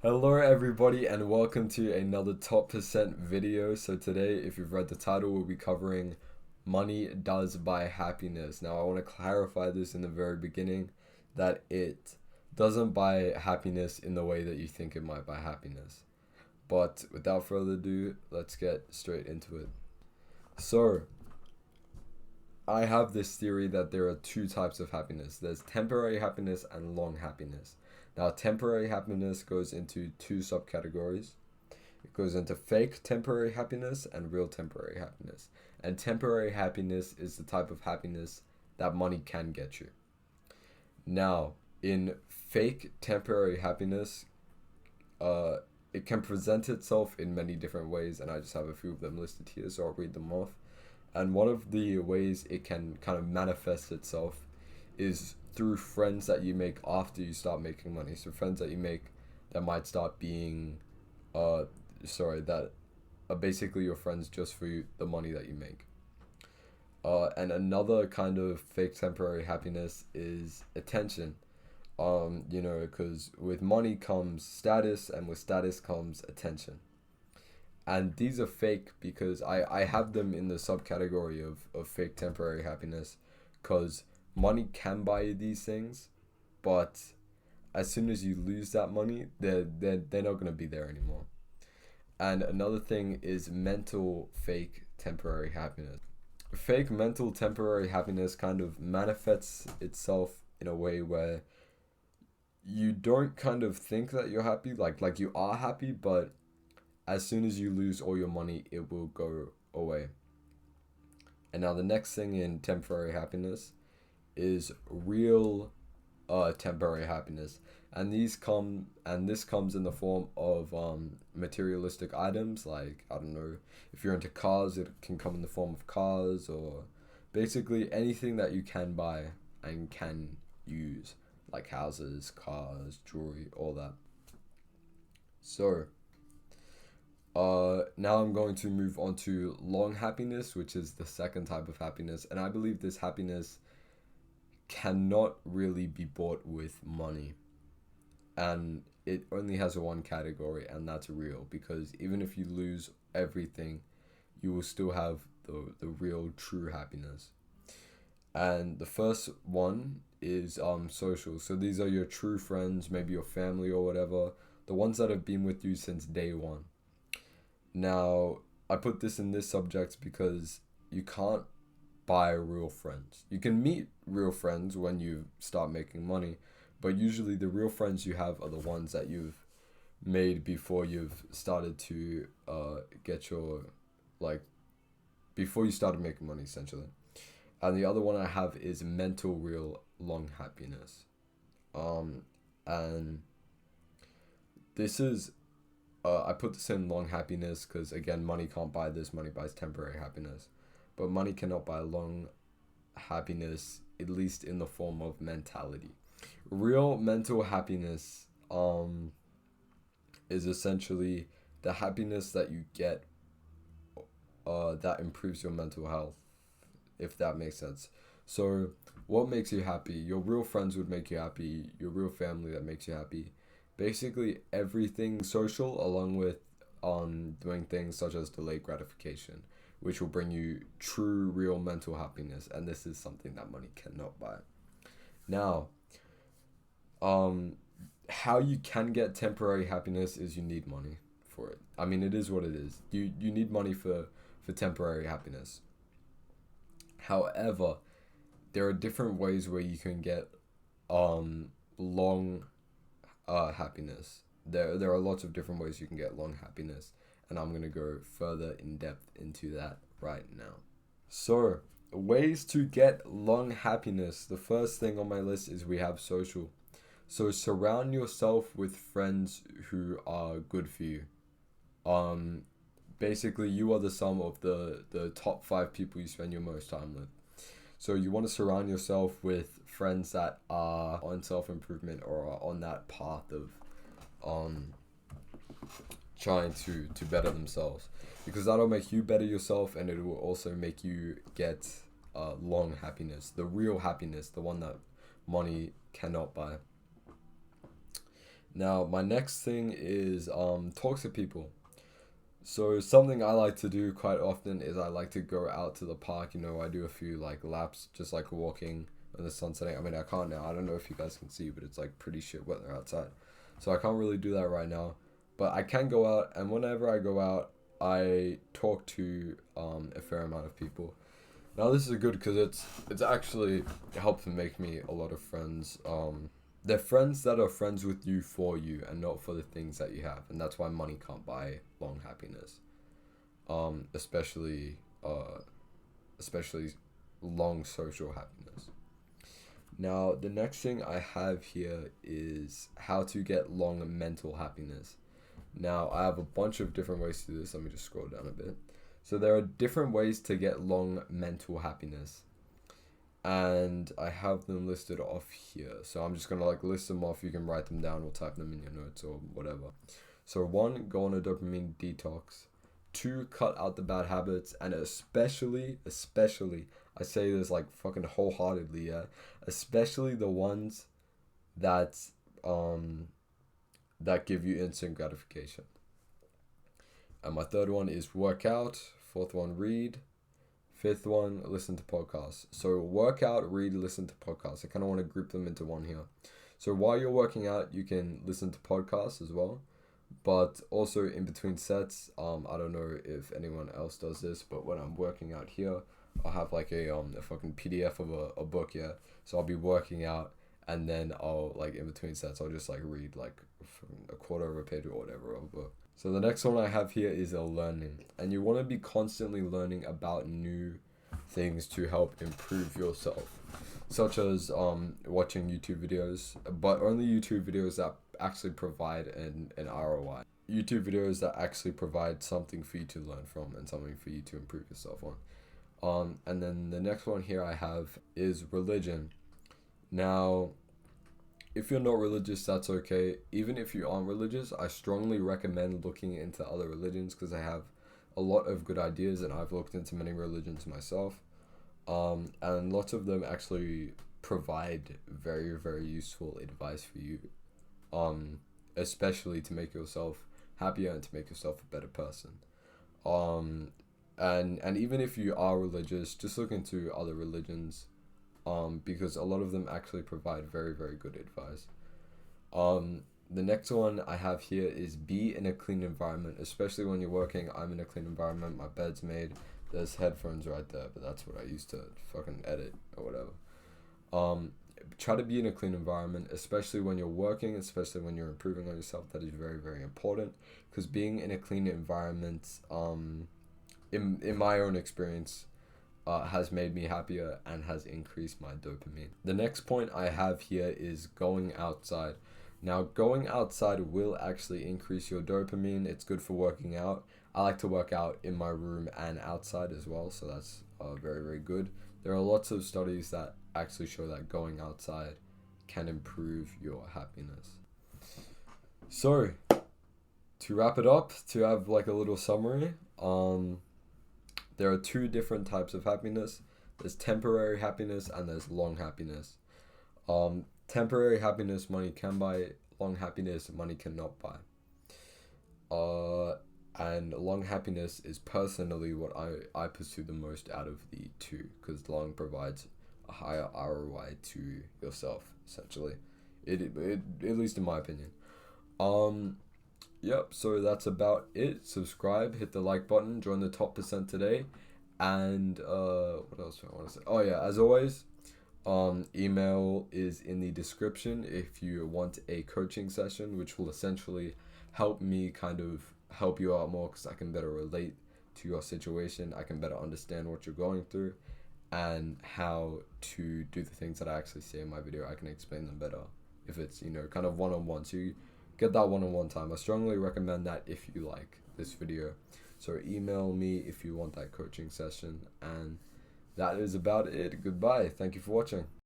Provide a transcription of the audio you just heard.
Hello everybody and welcome to another top percent video. So today, if you've read the title, we'll be covering money does buy happiness. Now I want to clarify this in the very beginning that it doesn't buy happiness in the way that you think it might buy happiness. But without further ado, let's get straight into it. So I have this theory that there are two types of happiness. There's temporary happiness and long happiness. Now, temporary happiness goes into two subcategories. It goes into fake temporary happiness and real temporary happiness. And temporary happiness is the type of happiness that money can get you. Now, in fake temporary happiness, it can present itself in many different ways, and I just have a few of them listed here, so I'll read them off. And one of the ways it can kind of manifest itself is through friends that you make after you start making money. So friends that you make that might start being, that are basically your friends just for the money that you make. And another kind of fake temporary happiness is attention. Because with money comes status, and with status comes attention. And these are fake because I have them in the subcategory of fake temporary happiness, because money can buy you these things, but as soon as you lose that money, they're not going to be there anymore. And another thing is mental fake temporary happiness. Fake mental temporary happiness kind of manifests itself in a way where you don't kind of think that you're happy, like you are happy, but as soon as you lose all your money, it will go away. And now the next thing in temporary happiness is real temporary happiness. And this comes in the form of materialistic items, like, I don't know, if you're into cars, it can come in the form of cars, or basically anything that you can buy and can use, like houses, cars, jewelry, all that. So now I'm going to move on to long happiness, which is the second type of happiness. And I believe this happiness cannot really be bought with money. And it only has one category, and that's real. Because even if you lose everything, you will still have the real true happiness. And the first one is social. So these are your true friends, maybe your family or whatever, the ones that have been with you since day one. Now, I put this in this subject because you can't buy real friends. You can meet real friends when you start making money, but usually the real friends you have are the ones that you've made before you've started to get your, like, before you started making money, essentially. And the other one I have is mental real long happiness. And this is I put this in long happiness because, again, money can't buy this. Money buys temporary happiness. But money cannot buy long happiness, at least in the form of mentality. Real mental happiness is essentially the happiness that you get that improves your mental health, if that makes sense. So what makes you happy? Your real friends would make you happy. Your real family that makes you happy. Basically everything social, along with doing things such as delayed gratification, which will bring you true real mental happiness. And this is something that money cannot buy. Now, how you can get temporary happiness is you need money for it. I mean, it is what it is. You need money for temporary happiness. However, there are different ways where you can get long happiness. There are lots of different ways you can get long happiness, and I'm gonna go further in depth into that right now. So, ways to get long happiness. The first thing on my list is we have social. So surround yourself with friends who are good for you. Basically you are the sum of the top 5 people you spend your most time with. So you want to surround yourself with friends that are on self-improvement or are on that path of trying to better themselves, because that'll make you better yourself, and it will also make you get long happiness, the real happiness, the one that money cannot buy. Now, my next thing is talk to people. So something I like to do quite often is I like to go out to the park. You know, I do a few like laps, just like walking in the sun setting. I mean, I can't now. I don't know if you guys can see, but it's like pretty shit weather outside, so I can't really do that right now. But I can go out, and whenever I go out, I talk to a fair amount of people. Now this is good because it's actually helped to make me a lot of friends. They're friends that are friends with you for you and not for the things that you have, and that's why money can't buy long happiness. Especially especially long social happiness. Now the next thing I have here is how to get long mental happiness. Now I have a bunch of different ways to do this. Let me just scroll down a bit. So there are different ways to get long mental happiness, and I have them listed off here. So I'm just gonna like list them off. You can write them down or type them in your notes or whatever. So one, go on a dopamine detox. Two, cut out the bad habits, and especially, I say this like fucking wholeheartedly, yeah. Especially the ones that um that give you instant gratification. And my third one is work out. Fourth one, read. Fifth one, listen to podcasts. So work out, read, listen to podcasts. I kind of want to group them into one here. So while you're working out, you can listen to podcasts as well. But also in between sets, I don't know if anyone else does this, but when I'm working out here, I'll have like a fucking PDF of a book, yeah. So I'll be working out, and then I'll like in between sets, I'll just like read like a quarter of a page or whatever of a book. So the next one I have here is a learning, and you want to be constantly learning about new things to help improve yourself, such as watching YouTube videos, but only YouTube videos that actually provide an ROI. YouTube videos that actually provide something for you to learn from and something for you to improve yourself on. And then the next one here I have is religion. Now, if you're not religious, that's okay. Even if you aren't religious, I strongly recommend looking into other religions because they have a lot of good ideas, and I've looked into many religions myself. And lots of them actually provide very, very useful advice for you, especially to make yourself happier and to make yourself a better person. Um, and even if you are religious, just look into other religions, because a lot of them actually provide very, very good advice. The next one I have here is be in a clean environment, especially when you're working. I'm in a clean environment. My bed's made. There's headphones right there, but that's what I use to fucking edit or whatever. Um, Try to be in a clean environment, especially when you're working, especially when you're improving on yourself. That is very, very important because being in a clean environment, in my own experience, has made me happier and has increased my dopamine. The next point I have here is going outside. Now, going outside will actually increase your dopamine. It's good for working out. I like to work out in my room and outside as well, so that's very, very good. There are lots of studies that actually show that going outside can improve your happiness. So, to wrap it up, to have like a little summary, there are two different types of happiness. There's temporary happiness and there's long happiness. Temporary happiness money can buy. Long happiness money cannot buy. And long happiness is personally what I pursue the most out of the two, because long provides a higher ROI to yourself, essentially. It at least in my opinion. Yep, so that's about it. Subscribe, hit the like button, join the top percent today. And what else do I want to say? Oh yeah, as always, email is in the description if you want a coaching session, which will essentially help me kind of help you out more because I can better relate to your situation. I can better understand what you're going through and how to do the things that I actually say in my video. I can explain them better if it's, kind of one-on-one. So you get that one-on-one time. I strongly recommend that if you like this video. So email me if you want that coaching session. And that is about it. Goodbye. Thank you for watching.